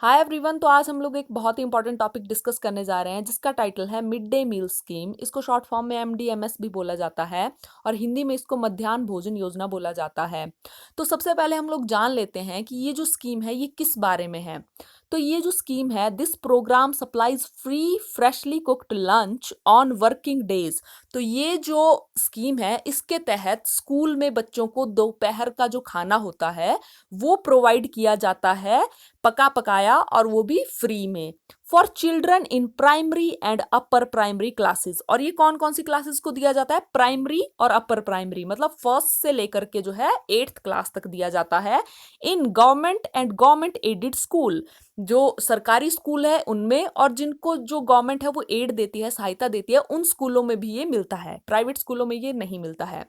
Hi everyone. तो आज हम लोग एक बहुत ही इंपॉर्टेंट टॉपिक डिस्कस करने जा रहे हैं जिसका टाइटल है मिड डे मील स्कीम। इसको शॉर्ट फॉर्म में एमडीएमएस भी बोला जाता है और हिंदी में इसको मध्याह्न भोजन योजना बोला जाता है। तो सबसे पहले हम लोग जान लेते हैं कि ये जो स्कीम है ये किस बारे में है। तो ये जो स्कीम है, this programme supplies free freshly cooked lunch on working days. तो ये जो स्कीम है इसके तहत स्कूल में बच्चों को दोपहर का जो खाना होता है वो प्रोवाइड किया जाता है, पका पकाया, और वो भी फ्री में, for children in primary and upper primary classes. और ये कौन कौन सी क्लासेस को दिया जाता है? प्राइमरी और अपर प्राइमरी, मतलब फर्स्ट से लेकर के जो है 8th क्लास तक दिया जाता है। In government and government aided school, जो सरकारी स्कूल है उनमें, और जिनको जो गवर्नमेंट है वो एड देती है, सहायता देती है, उन स्कूलों में भी ये मिलता है। प्राइवेट स्कूलों में ये नहीं मिलता है।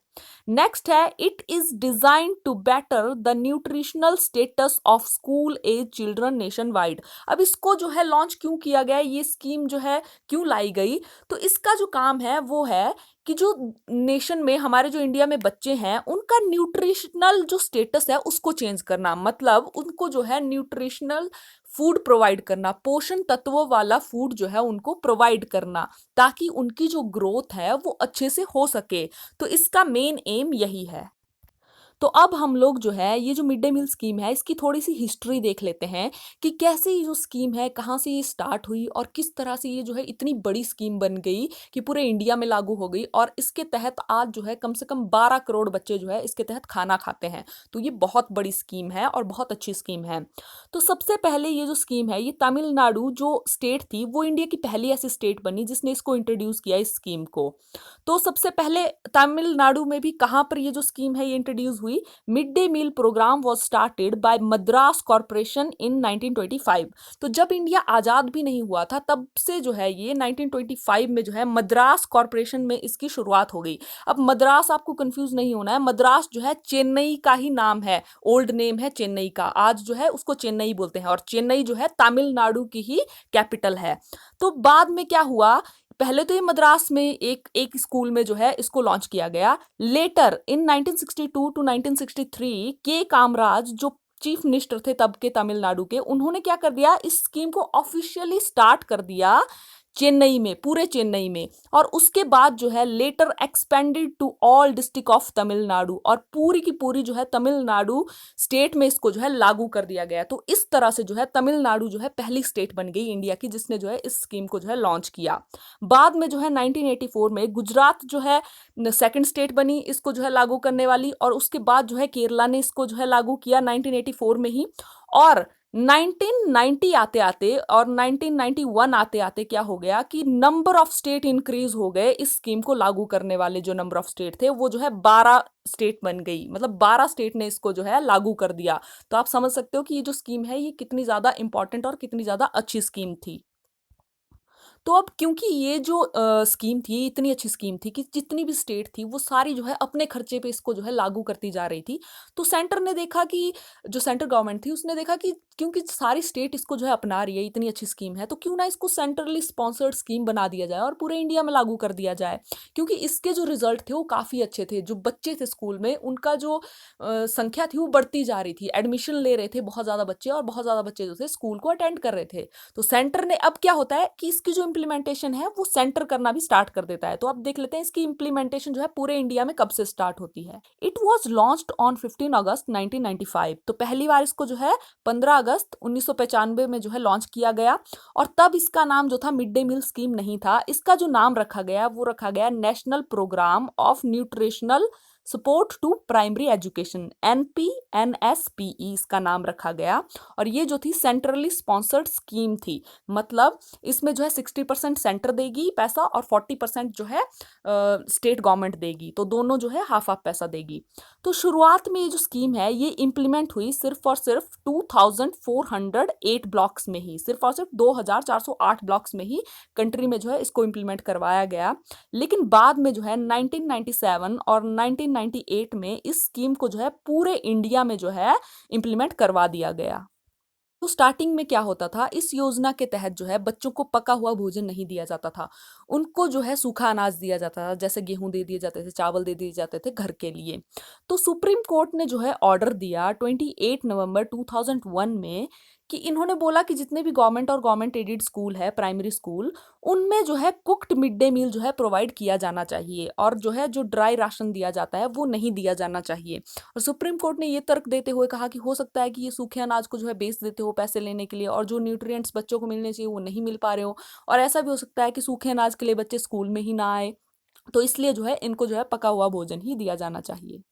नेक्स्ट है, it is design to better the nutritional status of school age children nationwide. अब इसको जो है लॉन्च क्यों किया गया, ये स्कीम जो है क्यों लाई गई? तो इसका जो काम है वो है कि जो नेशन में, हमारे जो इंडिया में बच्चे हैं, उनका न्यूट्रिशनल जो स्टेटस है उसको चेंज करना, मतलब उनको जो है न्यूट्रिशनल फूड प्रोवाइड करना, पोषण तत्वों वाला फूड जो है उनको प्रोवाइड करना, ताकि उनकी जो ग्रोथ है वो अच्छे से हो सके। तो इसका मेन एम यही है। तो अब हम लोग जो है ये जो मिड डे मील स्कीम है इसकी थोड़ी सी हिस्ट्री देख लेते हैं कि कैसे ये जो स्कीम है कहाँ से ये स्टार्ट हुई और किस तरह से ये जो है इतनी बड़ी स्कीम बन गई कि पूरे इंडिया में लागू हो गई, और इसके तहत आज जो है कम से कम 12 करोड़ बच्चे जो है इसके तहत खाना खाते हैं। तो ये बहुत बड़ी स्कीम है और बहुत अच्छी स्कीम है। तो सबसे पहले ये जो स्कीम है, ये तमिलनाडु जो स्टेट थी वो इंडिया की पहली ऐसी स्टेट बनी जिसने इसको इंट्रोड्यूस किया, इस स्कीम को। तो सबसे पहले तमिलनाडु में भी कहाँ पर ये जो स्कीम है ये इंट्रोड्यूस हुई? Mid day meal programme was started by Madras corporation in 1925। तो जब इंडिया आजाद भी नहीं हुआ था तब से जो है ये 1925 में जो है मद्रास कॉरपोरेशन में इसकी शुरुआत हो गई। अब मद्रास, आपको कंफ्यूज नहीं होना है, मद्रास जो है चेन्नई का ही नाम है, ओल्ड नेम है चेन्नई का, आज जो है उसको चेन्नई बोलते हैं, और चेन्नई जो है तमिलनाडु की ही कैपिटल है। तो बाद में क्या हुआ, पहले तो ये मद्रास में एक एक स्कूल में जो है इसको लॉन्च किया गया। लेटर इन 1962 टू 1963 के कामराज, जो चीफ मिनिस्टर थे तब के तमिलनाडु के, उन्होंने क्या कर दिया, इस स्कीम को ऑफिशियली स्टार्ट कर दिया चेन्नई में, पूरे चेन्नई में। और उसके बाद जो है later expanded to all district of Tamil Nadu, और पूरी की पूरी जो है तमिलनाडु स्टेट में इसको जो है लागू कर दिया गया। तो इस तरह से जो है तमिलनाडु जो है पहली स्टेट बन गई इंडिया की जिसने जो है इस स्कीम को जो है लॉन्च किया। बाद में जो है 1984 में गुजरात जो है सेकंड स्टेट बनी इसको जो है लागू करने वाली, और उसके बाद जो है केरला ने इसको जो है लागू किया 1984 में ही। और 1990 आते आते और 1991 आते आते क्या हो गया कि नंबर ऑफ स्टेट इंक्रीज हो गए। इस स्कीम को लागू करने वाले जो नंबर ऑफ स्टेट थे वो जो है 12 स्टेट बन गई, मतलब 12 स्टेट ने इसको जो है लागू कर दिया। तो आप समझ सकते हो कि ये जो स्कीम है ये कितनी ज्यादा इंपॉर्टेंट और कितनी ज्यादा अच्छी स्कीम थी। तो अब क्योंकि ये जो स्कीम थी इतनी अच्छी स्कीम थी कि जितनी भी स्टेट थी वो सारी जो है अपने खर्चे पे इसको जो है लागू करती जा रही थी। तो सेंटर ने देखा कि, जो सेंट्रल गवर्नमेंट थी उसने देखा कि क्योंकि सारी स्टेट इसको जो है अपना रही है, इतनी अच्छी स्कीम है, तो क्यों ना इसको सेंट्रली स्पॉन्सर्ड स्कीम बना दिया जाए और पूरे इंडिया में लागू कर दिया जाए। क्योंकि इसके जो रिजल्ट थे वो काफ़ी अच्छे थे, जो बच्चे थे स्कूल में उनका जो संख्या थी वो बढ़ती जा रही थी, एडमिशन ले रहे थे बहुत ज़्यादा बच्चे, और बहुत ज़्यादा बच्चे जो थे स्कूल को अटेंड कर रहे थे। तो सेंटर ने, अब क्या होता है कि इसकी जो इम्प्लीमेंटेशन है वो सेंटर करना भी स्टार्ट कर देता है। तो अब देख लेते हैं इसकी इम्प्लीमेंटेशन जो है पूरे इंडिया में कब से स्टार्ट होती है। इट वॉज लॉन्च्ड ऑन 15 अगस्त 1995। तो पहली बार इसको जो है 15 अगस्त 1995 में जो है लॉन्च किया गया। और तब इसका नाम जो था मिड डे मील स्कीम नहीं था, इसका जो नाम रखा गया वो रखा गया national programme of nutritional support to primary education, NPNSPE इसका नाम रखा गया। और ये जो थी सेंट्रली स्पॉन्सर्ड स्कीम थी, मतलब इसमें जो है 60% सेंटर देगी पैसा और 40% जो है स्टेट गवर्नमेंट देगी, तो दोनों जो है हाफ हाफ पैसा देगी। तो शुरुआत में ये जो स्कीम है ये इंप्लीमेंट हुई सिर्फ और सिर्फ 2408 ब्लॉक्स में ही, सिर्फ और सिर्फ 2408 ब्लॉक्स में ही कंट्री में जो है इसको इंप्लीमेंट करवाया गया। लेकिन बाद में जो है 1997 और 1998 में इस स्कीम को जो है पूरे इंडिया में जो है इंप्लीमेंट करवा दिया गया। तो स्टार्टिंग में क्या होता था, इस योजना के तहत जो है बच्चों को पका हुआ भोजन नहीं दिया जाता था, उनको जो है सूखा अनाज दिया जाता था, जैसे गेहूं दे दिए जाते थे, चावल दे दिए जाते थे घर के लिए। तो सुप्रीम कोर्ट ने जो है ऑर्डर दिया 28 नवंबर 2001 में कि इन्होंने बोला कि जितने भी गवर्नमेंट और गवर्नमेंट एडेड स्कूल है, प्राइमरी स्कूल, उनमें जो है कुक्ड मिड डे मील जो है प्रोवाइड किया जाना चाहिए, और जो है जो ड्राई राशन दिया जाता है वो नहीं दिया जाना चाहिए। और सुप्रीम कोर्ट ने ये तर्क देते हुए कहा कि हो सकता है कि ये सूखे अनाज को जो है बेच देते हो पैसे लेने के लिए, और जो न्यूट्रिएंट्स बच्चों को मिलने चाहिए वो नहीं मिल पा रहे हो, और ऐसा भी हो सकता है कि सूखे अनाज के लिए बच्चे स्कूल में ही ना आए, तो इसलिए जो है इनको जो है पका हुआ भोजन ही दिया जाना चाहिए।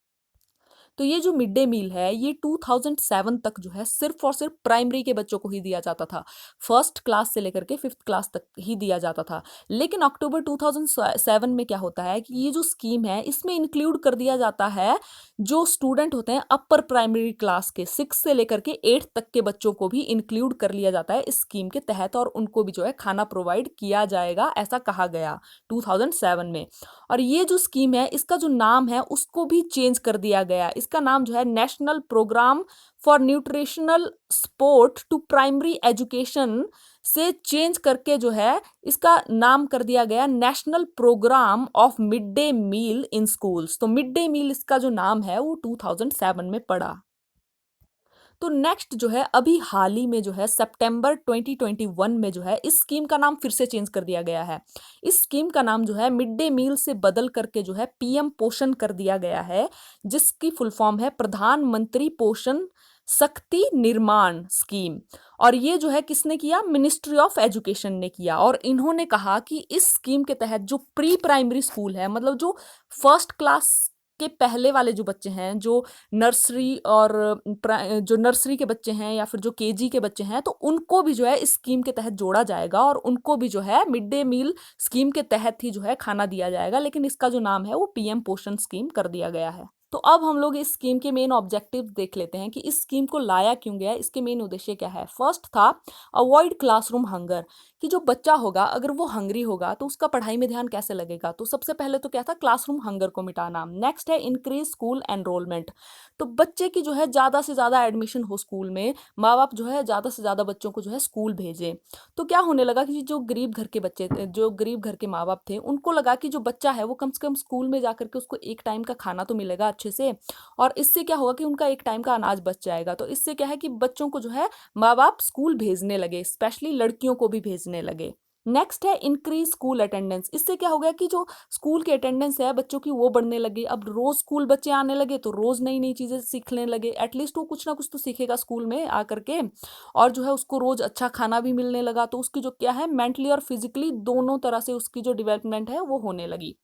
तो ये जो मिड डे मील है ये 2007 तक जो है सिर्फ और सिर्फ प्राइमरी के बच्चों को ही दिया जाता था, फर्स्ट क्लास से लेकर के फिफ्थ क्लास तक ही दिया जाता था। लेकिन अक्टूबर 2007 में क्या होता है कि ये जो स्कीम है इसमें इंक्लूड कर दिया जाता है जो स्टूडेंट होते हैं अपर प्राइमरी क्लास के, 6 से लेकर के 8 तक के बच्चों को भी इंक्लूड कर लिया जाता है इस स्कीम के तहत, और उनको भी जो है खाना प्रोवाइड किया जाएगा, ऐसा कहा गया 2007 में। और ये जो स्कीम है इसका जो नाम है उसको भी चेंज कर दिया गया, इसका नाम जो है national programme for nutritional support to primary education से चेंज करके जो है इसका नाम कर दिया गया national programme of mid day meal in schools. तो मिड डे मील इसका जो नाम है वो 2007 में पड़ा। तो नेक्स्ट जो है अभी हाल ही में जो है सितंबर 2021 में जो है इस स्कीम का नाम फिर से चेंज कर दिया गया है। इस स्कीम का नाम जो है मिड डे मील से बदल करके जो है पीएम पोषण कर दिया गया है, जिसकी फुल फॉर्म है प्रधानमंत्री पोषण शक्ति निर्माण स्कीम। और ये जो है किसने किया, मिनिस्ट्री ऑफ एजुकेशन ने किया। और इन्होंने कहा कि इस स्कीम के तहत जो प्री प्राइमरी स्कूल है, मतलब जो फर्स्ट क्लास के पहले वाले जो बच्चे हैं, जो नर्सरी और जो नर्सरी के बच्चे हैं या फिर जो केजी के बच्चे हैं, तो उनको भी जो है इस स्कीम के तहत जोड़ा जाएगा और उनको भी जो है मिड डे मील स्कीम के तहत ही जो है खाना दिया जाएगा, लेकिन इसका जो नाम है वो पीएम पोषण स्कीम कर दिया गया है। तो अब हम लोग इस स्कीम के मेन ऑब्जेक्टिव देख लेते हैं कि इस स्कीम को लाया क्यों गया, इसके मेन उद्देश्य क्या है। फर्स्ट था अवॉइड क्लासरूम हंगर, कि जो बच्चा होगा अगर वो हंग्री होगा तो उसका पढ़ाई में ध्यान कैसे लगेगा। तो सबसे पहले तो क्या था, क्लासरूम हंगर को मिटाना। नेक्स्ट है इंक्रीज स्कूल एनरोलमेंट, तो बच्चे की जो है ज़्यादा से ज़्यादा एडमिशन हो स्कूल में, माँ बाप जो है ज़्यादा से ज़्यादा बच्चों को जो है स्कूल भेजें। तो क्या होने लगा कि जो गरीब घर के बच्चे थे, जो गरीब घर के माँ बाप थे, उनको लगा कि जो बच्चा है वो कम से कम स्कूल में जाकर के उसको एक टाइम का खाना तो मिलेगा अच्छे से, और इससे क्या होगा कि उनका एक टाइम का अनाज बच जाएगा। तो इससे क्या है कि बच्चों को जो है माँ बाप स्कूल भेजने लगे, स्पेशली लड़कियों को भी भेजने लगे। नेक्स्ट है इंक्रीज स्कूल अटेंडेंस, इससे क्या हो गया कि जो स्कूल की अटेंडेंस है बच्चों की वो बढ़ने लगी। अब रोज स्कूल बच्चे आने लगे तो रोज नई नई चीजें सीखने लगे, एटलीस्ट वो कुछ ना कुछ तो सीखेगा स्कूल में आकर के, और जो है उसको रोज अच्छा खाना भी मिलने लगा, तो उसकी जो क्या है मेंटली और फिजिकली दोनों तरह से उसकी जो डेवलपमेंट है वो होने लगी।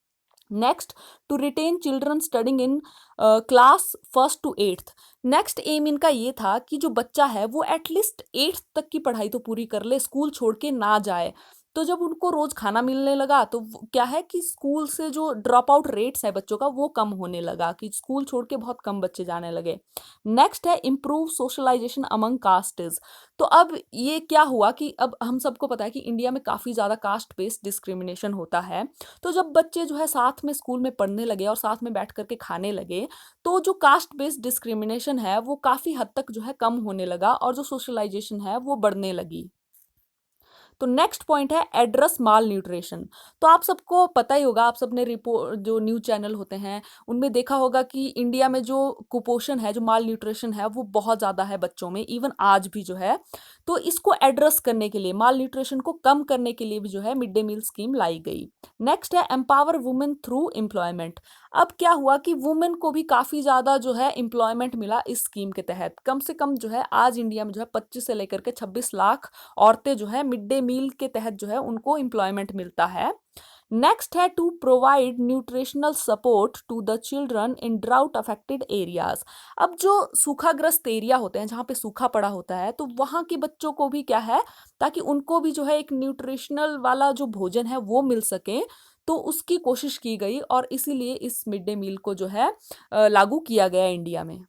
Next, to retain children studying in class first to eighth, next aim इनका ये था कि जो बच्चा है वो एटलीस्ट एट्थ तक की पढ़ाई तो पूरी कर ले, स्कूल छोड़ के ना जाए। तो जब उनको रोज खाना मिलने लगा तो क्या है कि स्कूल से जो ड्रॉप आउट रेट्स है बच्चों का वो कम होने लगा, कि स्कूल छोड़ के बहुत कम बच्चे जाने लगे। नेक्स्ट है इम्प्रूव सोशलाइजेशन अमंग कास्टेज, तो अब ये क्या हुआ कि अब हम सबको पता है कि इंडिया में काफ़ी ज़्यादा कास्ट बेस्ड डिस्क्रिमिनेशन होता है। तो जब बच्चे जो है साथ में स्कूल में पढ़ने लगे और साथ में बैठ करके खाने लगे, तो जो कास्ट बेस्ड डिस्क्रिमिनेशन है वो काफ़ी हद तक जो है कम होने लगा और जो सोशलाइजेशन है वो बढ़ने लगी। तो नेक्स्ट पॉइंट है एड्रेस माल न्यूट्रिशन। तो आप सबको पता ही होगा, आप सबने रिपोर्ट जो न्यूज चैनल होते हैं उनमें देखा होगा कि इंडिया में जो कुपोषण है, जो माल न्यूट्रिशन है वो बहुत ज़्यादा है बच्चों में, इवन आज भी जो है। तो इसको एड्रेस करने के लिए, माल न्यूट्रिशन को कम करने के लिए भी जो है मिड डे मील स्कीम लाई गई। नेक्स्ट है एम्पावर वुमेन थ्रू एम्प्लॉयमेंट। अब क्या हुआ कि वुमेन को भी काफ़ी ज़्यादा जो है एम्प्लॉयमेंट मिला इस स्कीम के तहत। कम से कम जो है आज इंडिया में जो है 25 से लेकर के 26 लाख औरतें जो है मिड डे मील के तहत जो है उनको एम्प्लॉयमेंट मिलता है। नेक्स्ट है to provide nutritional support to the children in drought affected areas. अब जो सूखाग्रस्त एरिया होते हैं, जहाँ पे सूखा पड़ा होता है, तो वहाँ के बच्चों को भी क्या है, ताकि उनको भी जो है एक न्यूट्रिशनल वाला जो भोजन है वो मिल सके, तो उसकी कोशिश की गई और इसीलिए इस मिड डे मील को जो है लागू किया गया इंडिया में।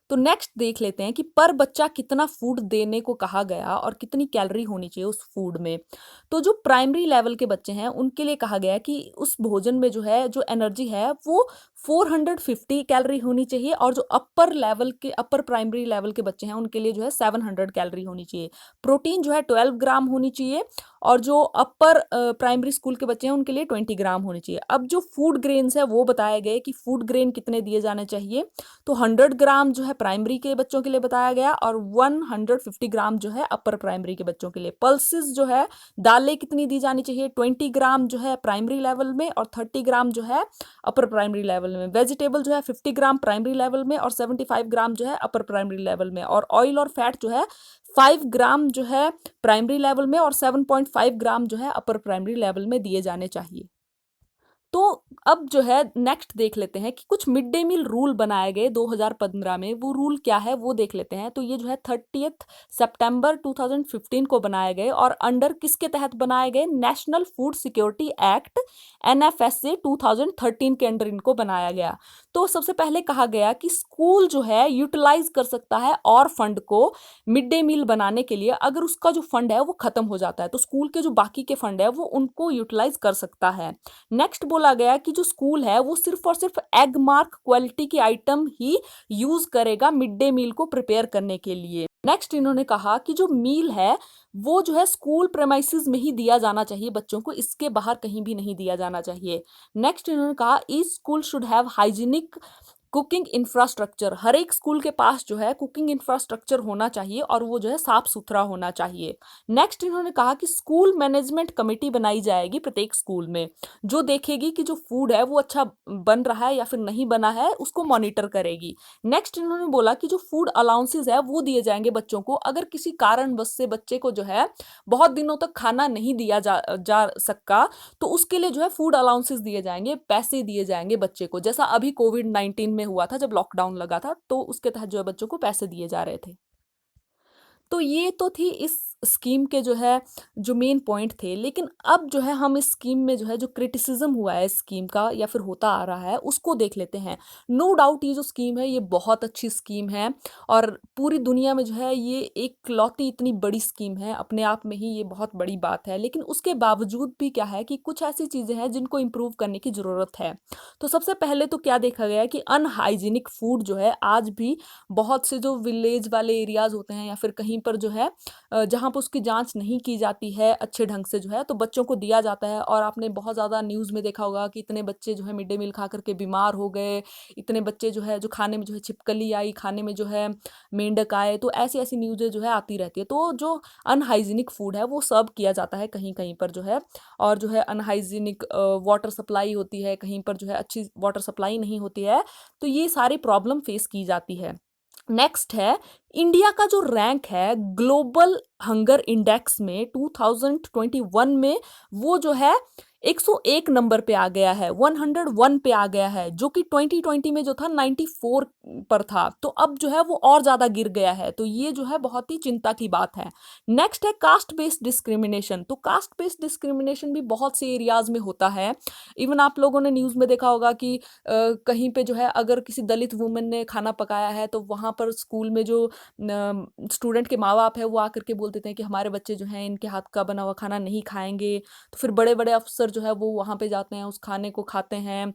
तो नेक्स्ट देख लेते हैं कि पर बच्चा कितना फूड देने को कहा गया और कितनी कैलोरी होनी चाहिए उस फूड में। तो जो प्राइमरी लेवल के बच्चे हैं उनके लिए कहा गया कि उस भोजन में जो है जो एनर्जी है वो 450 कैलोरी होनी चाहिए, और जो अपर प्राइमरी लेवल के बच्चे हैं उनके लिए जो है 700 कैलोरी होनी चाहिए। प्रोटीन जो है 12 ग्राम होनी चाहिए, और जो अपर प्राइमरी स्कूल के बच्चे हैं उनके लिए 20 ग्राम होनी चाहिए। अब जो फूड ग्रेन्स है वो बताए गए कि फूड ग्रेन कितने दिए जाने चाहिए। तो 100 ग्राम जो है प्राइमरी के बच्चों के लिए बताया गया, और 150 ग्राम जो है अपर प्राइमरी के बच्चों के लिए। पल्सेस जो है, दालें कितनी दी जानी चाहिए, 20 ग्राम जो है प्राइमरी लेवल में और 30 ग्राम जो है अपर प्राइमरी लेवल में। वेजिटेबल जो है 50 ग्राम प्राइमरी लेवल में और 75 ग्राम जो है अपर प्राइमरी लेवल में। और ऑयल और फैट जो है 5 ग्राम जो है प्राइमरी लेवल में और 7.5 ग्राम जो है अपर प्राइमरी लेवल में दिए जाने चाहिए। तो अब जो है नेक्स्ट देख लेते हैं कि कुछ मिड डे मील रूल बनाए गए 2015 में। वो रूल क्या है वो देख लेते हैं। तो ये जो है 30 सितंबर 2015 को बनाए गए, और अंडर किसके तहत बनाए गए, national food security act NFSA 2013 के अंडर इनको बनाया गया। तो सबसे पहले कहा गया कि स्कूल जो है यूटिलाइज कर सकता है और फंड को मिड डे मील बनाने के लिए। अगर उसका जो फंड है वो खत्म हो जाता है तो स्कूल के जो बाकी के फंड है वो उनको यूटिलाइज कर सकता है। नेक्स्ट बोला गया कि जो स्कूल है वो सिर्फ और सिर्फ एग मार्क क्वालिटी की आइटम ही यूज करेगा मिड डे मील को प्रिपेयर करने के लिए। नेक्स्ट इन्होंने कहा कि जो मील है वो जो है स्कूल प्रेमाइसिस में ही दिया जाना चाहिए बच्चों को, इसके बाहर कहीं भी नहीं दिया जाना चाहिए। नेक्स्ट इन्होंने कहा each school should have hygienic cooking infrastructure. हर एक स्कूल के पास जो है कुकिंग इंफ्रास्ट्रक्चर होना चाहिए और वो जो है साफ सुथरा होना चाहिए। नेक्स्ट इन्होंने कहा कि स्कूल मैनेजमेंट कमेटी बनाई जाएगी प्रत्येक स्कूल में, जो देखेगी कि जो फूड है वो अच्छा बन रहा है या फिर नहीं बना है, उसको मॉनिटर करेगी। नेक्स्ट इन्होंने बोला कि जो फूड अलाउंसेस है वो दिए जाएंगे बच्चों को। अगर किसी कारणवश से बच्चे को जो है बहुत दिनों तक खाना नहीं दिया जा सका तो उसके लिए जो है फूड अलाउंसेस दिए जाएंगे, पैसे दिए जाएंगे बच्चे को, जैसा अभी कोविड-19 में हुआ था जब लॉकडाउन लगा था तो उसके तहत जो है बच्चों को पैसे दिए जा रहे थे। तो ये तो थी इस स्कीम के जो है जो मेन पॉइंट थे। लेकिन अब जो है हम इस स्कीम में जो है जो क्रिटिसिज्म हुआ है स्कीम का या फिर होता आ रहा है उसको देख लेते हैं। नो डाउट ये जो स्कीम है ये बहुत अच्छी स्कीम है, और पूरी दुनिया में जो है ये एक लौती इतनी बड़ी स्कीम है, अपने आप में ही ये बहुत बड़ी बात है। लेकिन उसके बावजूद भी क्या है कि कुछ ऐसी चीज़ें हैं जिनको इम्प्रूव करने की ज़रूरत है। तो सबसे पहले तो क्या देखा गया है कि अनहाइजीनिक फूड जो है आज भी बहुत से जो विलेज वाले एरियाज होते हैं या फिर कहीं पर जो है जहाँ पर उसकी जांच नहीं की जाती है अच्छे ढंग से जो है तो बच्चों को दिया जाता है। और आपने बहुत ज़्यादा न्यूज़ में देखा होगा कि इतने बच्चे जो है मिड डे मील खा करके बीमार हो गए, इतने बच्चे जो है जो खाने में जो है छिपकली आई, खाने में जो है मेंढक आए, तो ऐसी ऐसी न्यूज़ें जो है आती रहती है। तो जो अनहाइजीनिक फूड है वो सर्व किया जाता है कहीं कहीं पर जो है, और जो है अनहाइजीनिक वाटर सप्लाई होती है, कहीं पर जो है अच्छी वाटर सप्लाई नहीं होती है। तो ये सारी प्रॉब्लम फेस की जाती है। नेक्स्ट है इंडिया का जो रैंक है ग्लोबल हंगर इंडेक्स में 2021 में, वो जो है 101 नंबर पे आ गया है, 101 पे आ गया है, जो कि 2020 में जो था 94 पर था। तो अब जो है वो और ज़्यादा गिर गया है। तो ये जो है बहुत ही चिंता की बात है। नेक्स्ट है कास्ट बेस्ड डिस्क्रिमिनेशन। तो कास्ट बेस्ड डिस्क्रिमिनेशन भी बहुत से एरियाज में होता है। इवन आप लोगों ने न्यूज़ में देखा होगा कि कहीं पे जो है अगर किसी दलित वुमेन ने खाना पकाया है तो वहाँ पर स्कूल में जो स्टूडेंट के माँ बाप है वो आकर के बोल देते हैं कि हमारे बच्चे जो हैं इनके हाथ का बना हुआ खाना नहीं खाएंगे। तो फिर बड़े बड़े अफसर जो है वो वहाँ पे जाते हैं, उस खाने को खाते हैं,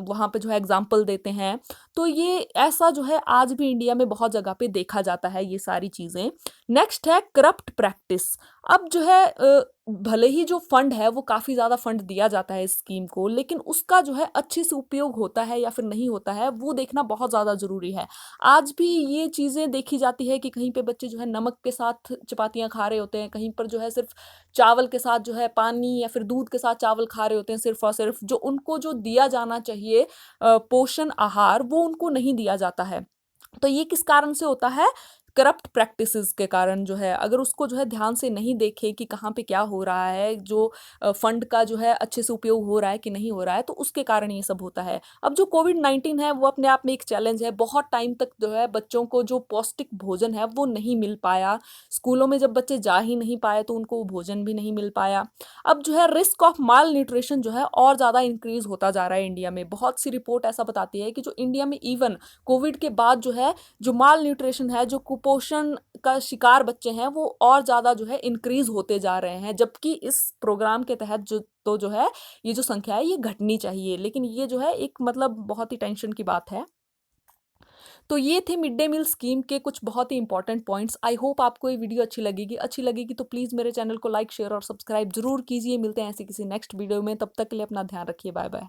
वहाँ पे जो है एग्जाम्पल देते हैं। तो ये ऐसा जो है आज भी इंडिया में बहुत जगह पे देखा जाता है ये सारी चीज़ें। नेक्स्ट है करप्ट प्रैक्टिस। अब जो है भले ही जो फंड है वो काफ़ी ज़्यादा फंड दिया जाता है इस स्कीम को, लेकिन उसका जो है अच्छे से उपयोग होता है या फिर नहीं होता है वो देखना बहुत ज़्यादा ज़रूरी है। आज भी ये चीज़ें देखी जाती है कि कहीं पे बच्चे जो है नमक के साथ चपातियाँ खा रहे होते हैं, कहीं पर जो है सिर्फ चावल के साथ जो है पानी या फिर दूध के साथ चावल खा रहे होते हैं, सिर्फ और सिर्फ जो उनको जो दिया जाना चाहिए पोषण आहार वो उनको नहीं दिया जाता है। तो ये किस कारण से होता है, करप्ट प्रैक्टिसेस के कारण जो है। अगर उसको जो है ध्यान से नहीं देखे कि कहाँ पे क्या हो रहा है, जो फंड का जो है अच्छे से उपयोग हो रहा है कि नहीं हो रहा है, तो उसके कारण ये सब होता है। अब जो कोविड-19 है वो अपने आप में एक चैलेंज है। बहुत टाइम तक जो है बच्चों को जो पौष्टिक भोजन है वो नहीं मिल पाया। स्कूलों में जब बच्चे जा ही नहीं पाए तो उनको वो भोजन भी नहीं मिल पाया। अब जो है रिस्क ऑफ माल न्यूट्रिशन जो है और ज़्यादा इंक्रीज होता जा रहा है इंडिया में। बहुत सी रिपोर्ट ऐसा बताती है कि जो इंडिया में इवन कोविड के बाद जो है जो माल न्यूट्रिशन है, जो कुपोषण का शिकार बच्चे हैं वो और ज़्यादा जो है इंक्रीज होते जा रहे हैं, जबकि इस प्रोग्राम के तहत जो है ये जो संख्या है ये घटनी चाहिए, लेकिन ये जो है एक मतलब बहुत ही टेंशन की बात है। तो ये थे मिड डे मील स्कीम के कुछ बहुत ही इंपॉर्टेंट पॉइंट्स। आई होप आपको ये वीडियो अच्छी लगेगी तो प्लीज़ मेरे चैनल को लाइक शेयर और सब्सक्राइब जरूर कीजिए। मिलते हैं ऐसे किसी नेक्स्ट वीडियो में, तब तक के लिए अपना ध्यान रखिए। Bye bye.